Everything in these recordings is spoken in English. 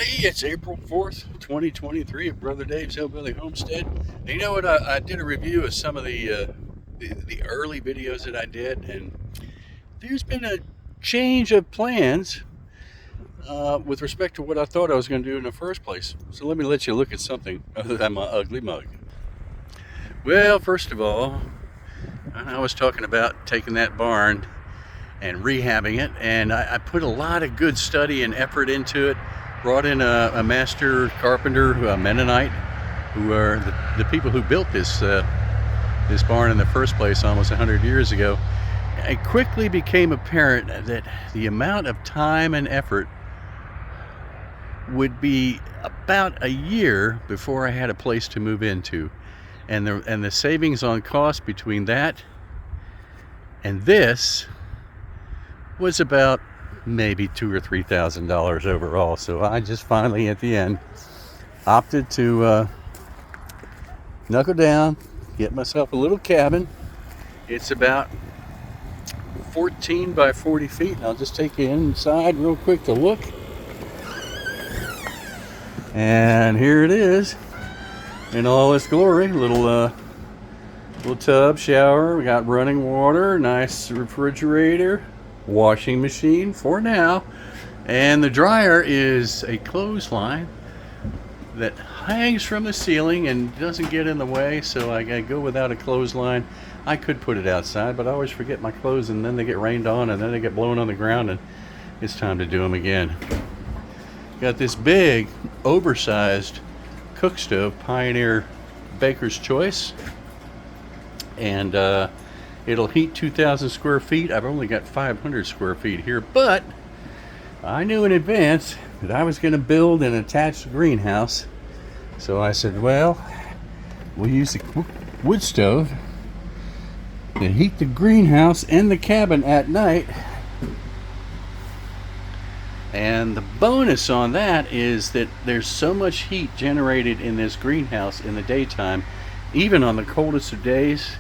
Hey, it's April 4th, 2023 at Brother Dave's Hillbilly Homestead. And you know what? I did a review of some of the early videos that I did, and there's been a change of plans with respect to what I thought I was going to do in the first place. So let me let you look at something other than my ugly mug. Well, first of all, I was talking about taking that barn and rehabbing it, and I put a lot of good study and effort into it. Brought in a master carpenter, a Mennonite, who are the people who built this barn in the first place almost 100 years ago. It quickly became apparent that the amount of time and effort would be about a year before I had a place to move into, and the savings on cost between that and this was about maybe $2,000 or $3,000 overall. So I just finally at the end opted to knuckle down, get myself a little cabin. It's about 14 by 40 feet. I'll just take you inside real quick to look. And here it is in all its glory. Little tub, shower. We got running water, nice refrigerator, washing machine for now, and the dryer is a clothesline that hangs from the ceiling and doesn't get in the way, so I go without a clothesline. I could put it outside, but I always forget my clothes, and then they get rained on, and then they get blown on the ground, and it's time to do them again. Got this big oversized cook stove, Pioneer Baker's Choice, and it'll heat 2,000 square feet. I've only got 500 square feet here, but I knew in advance that I was going to build an attached greenhouse. So I said, well, we'll use the wood stove to heat the greenhouse and the cabin at night. And the bonus on that is that there's so much heat generated in this greenhouse in the daytime, even on the coldest of days.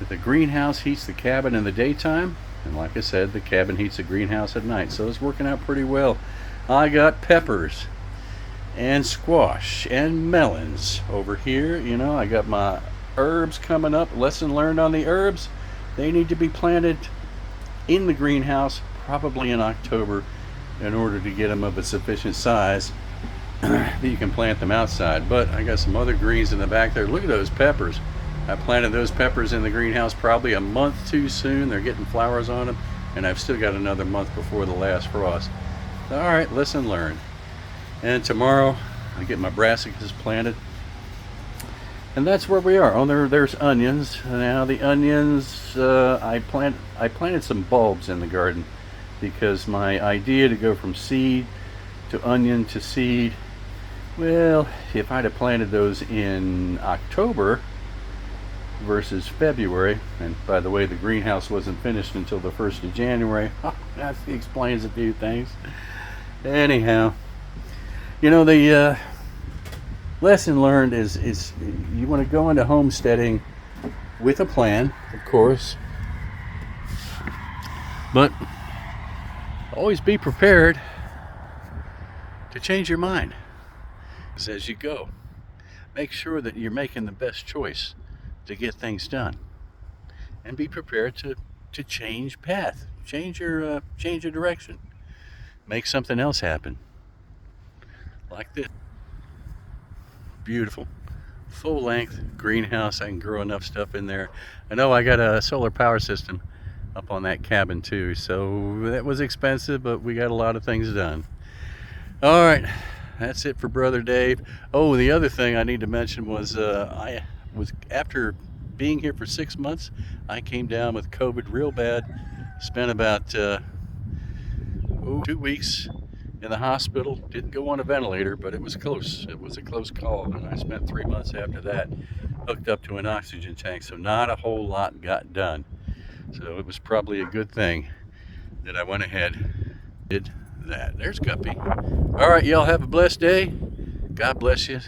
The greenhouse heats the cabin in the daytime, and like I said, the cabin heats the greenhouse at night, so it's working out pretty well. I got peppers and squash and melons over here. You know, I got my herbs coming up. Lesson learned on the herbs: they need to be planted in the greenhouse probably in October in order to get them of a sufficient size that you can plant them outside. But I got some other greens in the back there. Look at those peppers. I planted those peppers in the greenhouse probably a month too soon. They're getting flowers on them, and I've still got another month before the last frost. All right, lesson learned. And tomorrow I get my brassicas planted, and that's where we are. Oh, there's onions. Now the onions, I planted some bulbs in the garden because my idea to go from seed to onion to seed, well, if I'd have planted those in October versus February, and by the way, the greenhouse wasn't finished until the 1st of January. That explains a few things. Anyhow, you know, the lesson learned is you want to go into homesteading with a plan, of course, but always be prepared to change your mind as you go. Make sure that you're making the best choice to get things done, and be prepared to change path, change your direction, make something else happen. Like this beautiful full length greenhouse. I can grow enough stuff in there. I know I got a solar power system up on that cabin too, so that was expensive, but we got a lot of things done. All right, that's it for Brother Dave. Oh, the other thing I need to mention was after being here for 6 months, I came down with COVID real bad. Spent about 2 weeks in the hospital. Didn't go on a ventilator, but it was close. It was a close call, and I spent 3 months after that hooked up to an oxygen tank, so not a whole lot got done. So it was probably a good thing that I went ahead and did that. There's Guppy. All right, y'all have a blessed day. God bless you.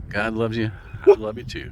God loves you. I love you too.